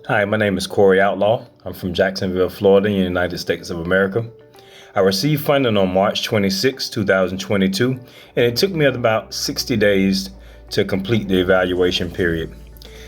Hi, my name is Corey Outlaw. I'm from Jacksonville, Florida, in the United States of America. I received funding on March 26, 2022, and it took me about 60 days to complete the evaluation period.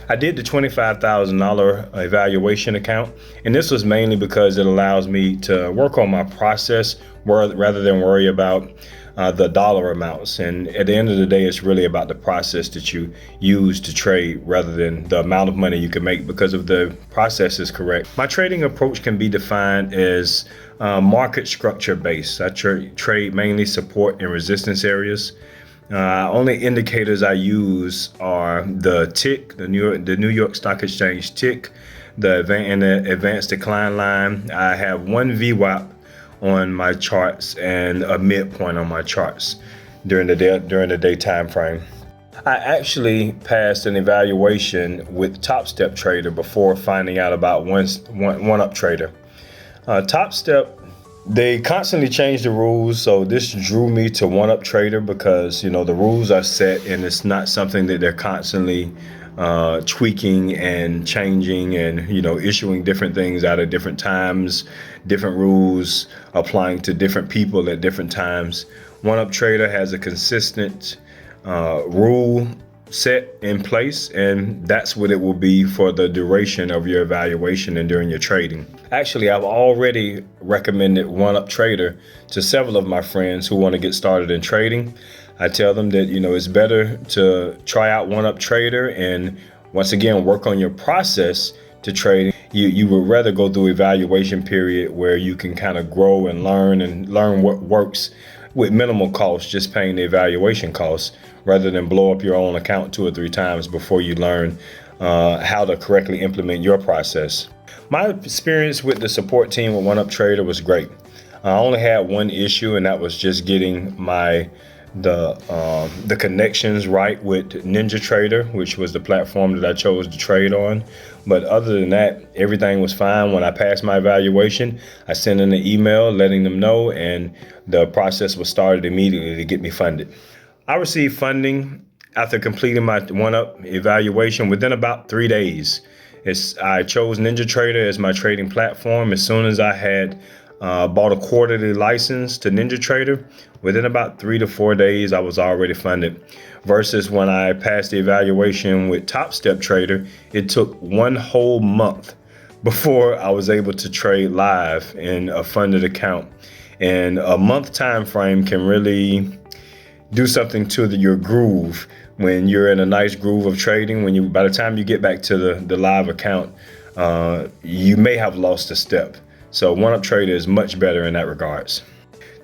I did the $25,000 evaluation account, and this was mainly because it allows me to work on my process rather than worry about the dollar amounts. And at the end of the day, it's really about the process that you use to trade rather than the amount of money you can make, because if the process is correct. My trading approach can be defined as market structure based. I trade mainly support and resistance areas. Only indicators I use are the tick, the New York Stock Exchange tick, the advanced decline line. I have one VWAP on my charts and a midpoint on my charts during the day time frame. I actually passed an evaluation with TopStep Trader before finding out about OneUp Trader. TopStep, they constantly change the rules, so this drew me to OneUp Trader because the rules are set and it's not something that they're constantly tweaking and changing and issuing different things out at different times, different rules applying to different people at different times. OneUp Trader has a consistent rule set in place, and that's what it will be for the duration of your evaluation and during your trading. Actually, I've already recommended OneUp Trader to several of my friends who want to get started in trading. I tell them that it's better to try out OneUp Trader and once again work on your process to trade. You would rather go through evaluation period where you can kind of grow and learn what works with minimal cost, just paying the evaluation costs, rather than blow up your own account 2 or 3 times before you learn how to correctly implement your process. My experience with the support team with OneUp Trader was great. I only had one issue, and that was just getting the connections right with NinjaTrader, which was the platform that I chose to trade on. But other than that, everything was fine. When I passed my evaluation, I sent in an email letting them know, and the process was started immediately to get me funded. I received funding after completing my OneUp evaluation within about 3 days. I chose NinjaTrader as my trading platform. As soon as I had bought a quarterly license to NinjaTrader, within about 3 to 4 days, I was already funded. Versus when I passed the evaluation with TopStep Trader, it took 1 whole month before I was able to trade live in a funded account. And a month time frame can really do something to your groove when you're in a nice groove of trading. By the time you get back to the live account, you may have lost a step. So OneUp Trader is much better in that regards.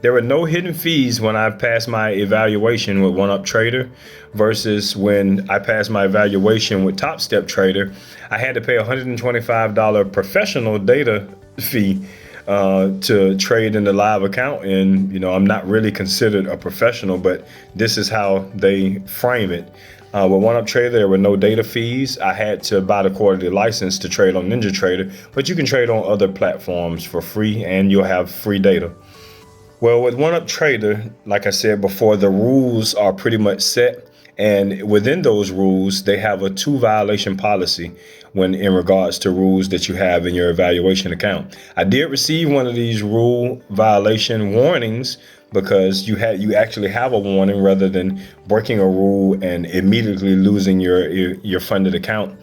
There were no hidden fees when I passed my evaluation with OneUp Trader versus when I passed my evaluation with TopStep Trader. I had to pay $125 professional data fee to trade in the live account. And, I'm not really considered a professional, but this is how they frame it. With OneUp Trader, there were no data fees. I had to buy the quarterly license to trade on NinjaTrader, but you can trade on other platforms for free and you'll have free data. Well, with OneUp Trader, like I said before, the rules are pretty much set. And within those rules, they have a 2 violation policy when in regards to rules that you have in your evaluation account. I did receive one of these rule violation warnings because you actually have a warning rather than breaking a rule and immediately losing your funded account.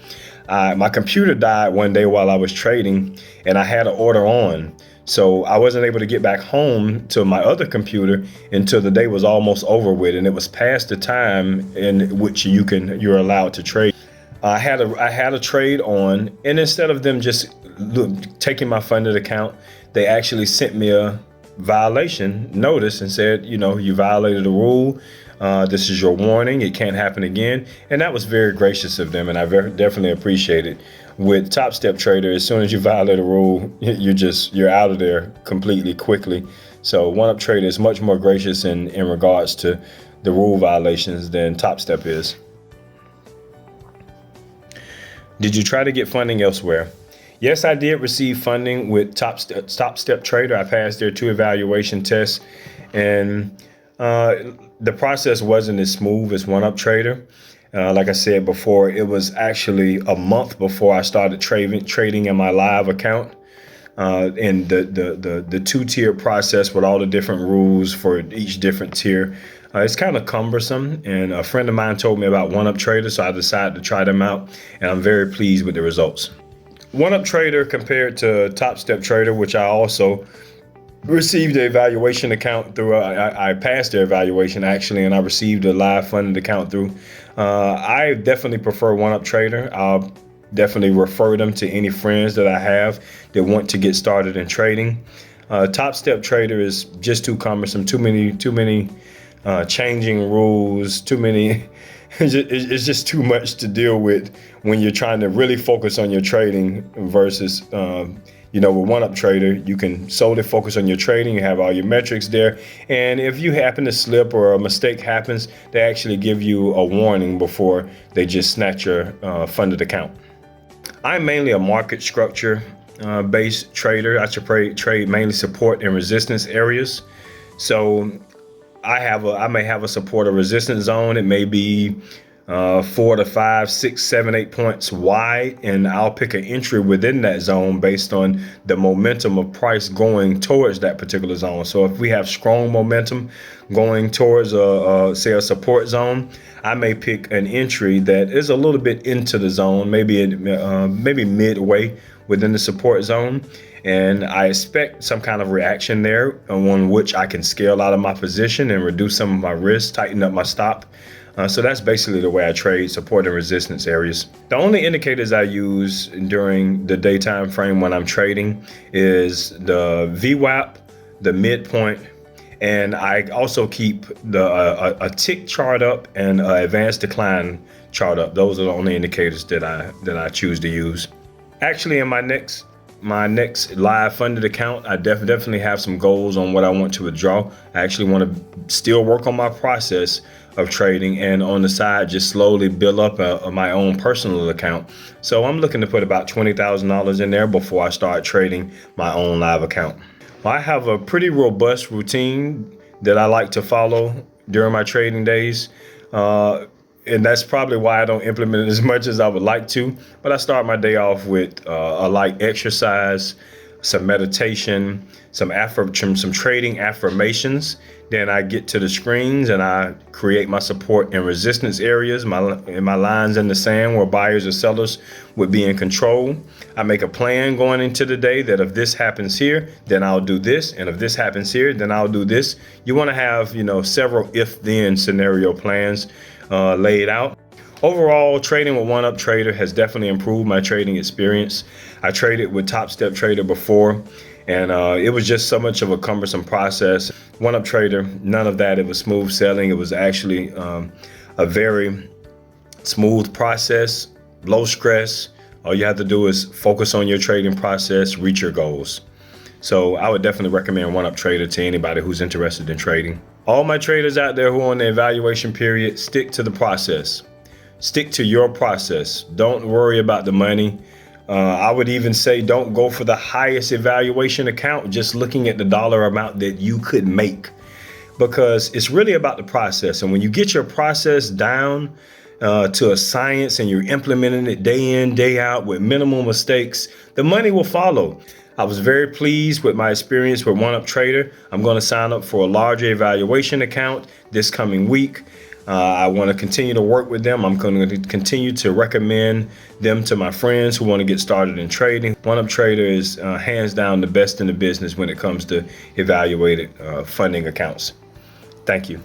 My computer died one day while I was trading and I had an order on. So I wasn't able to get back home to my other computer until the day was almost over with, and it was past the time in which you're allowed to trade. I had a trade on, and instead of them just taking my funded account, they actually sent me a violation notice and said, you violated the rule. This is your warning. It can't happen again. And that was very gracious of them, and I definitely appreciate it. With TopStep Trader, as soon as you violate a rule, you're out of there completely quickly. So OneUp Trader is much more gracious in regards to the rule violations than TopStep is. Did you try to get funding elsewhere? Yes, I did receive funding with TopStep Trader. I passed their 2 evaluation tests, and the process wasn't as smooth as OneUp Trader. Like I said before, it was actually a month before I started trading in my live account. And the two-tier process with all the different rules for each different tier. It's kind of cumbersome, and a friend of mine told me about OneUp Trader, so I decided to try them out, and I'm very pleased with the results. OneUp Trader compared to TopStep Trader, which I also received an evaluation account through. I passed their evaluation actually, and I received a live funded account through. I definitely prefer OneUp Trader. I'll definitely refer them to any friends that I have that want to get started in trading. TopStep Trader is just too cumbersome. Too many changing rules. Too many. It's just too much to deal with when you're trying to really focus on your trading versus, with OneUp Trader, you can solely focus on your trading. You have all your metrics there. And if you happen to slip or a mistake happens, they actually give you a warning before they just snatch your funded account. I'm mainly a market structure based trader. I trade mainly support and resistance areas. So I may have a support or resistance zone. It may be 4 to 5, 6, 7, 8 points wide, and I'll pick an entry within that zone based on the momentum of price going towards that particular zone. So if we have strong momentum going towards say a support zone, I may pick an entry that is a little bit into the zone, maybe midway within the support zone. And I expect some kind of reaction there on which I can scale out of my position and reduce some of my risk, tighten up my stop. So that's basically the way I trade support and resistance areas. The only indicators I use during the daytime frame when I'm trading is the VWAP, the midpoint, and I also keep a tick chart up and an advanced decline chart up. Those are the only indicators that I choose to use. Actually, in my next live funded account, I definitely have some goals on what I want to withdraw. I actually want to still work on my process of trading, and on the side just slowly build up my own personal account. So I'm looking to put about $20,000 in there before I start trading my own live account. I have a pretty robust routine that I like to follow during my trading days. And that's probably why I don't implement it as much as I would like to. But I start my day off with a light exercise, some meditation, some trading affirmations. Then I get to the screens and I create my support and resistance areas, my lines in the sand where buyers or sellers would be in control. I make a plan going into the day that if this happens here, then I'll do this. And if this happens here, then I'll do this. You want to have, several if-then scenario plans laid out. Overall, trading with OneUp Trader has definitely improved my trading experience. I traded with TopStep Trader before, and it was just so much of a cumbersome process. OneUp Trader, none of that. It was smooth sailing. It was actually a very smooth process, low stress. All you have to do is focus on your trading process, reach your goals. So I would definitely recommend OneUp Trader to anybody who's interested in trading. All my traders out there who are on the evaluation period, stick to the process. Stick to your process. Don't worry about the money. I would even say don't go for the highest evaluation account, just looking at the dollar amount that you could make, because it's really about the process. And when you get your process down to a science and you're implementing it day in, day out with minimal mistakes, the money will follow. I was very pleased with my experience with OneUp Trader. I'm going to sign up for a larger evaluation account this coming week. I want to continue to work with them. I'm going to continue to recommend them to my friends who want to get started in trading. OneUp Trader is hands down the best in the business when it comes to evaluated funding accounts. Thank you.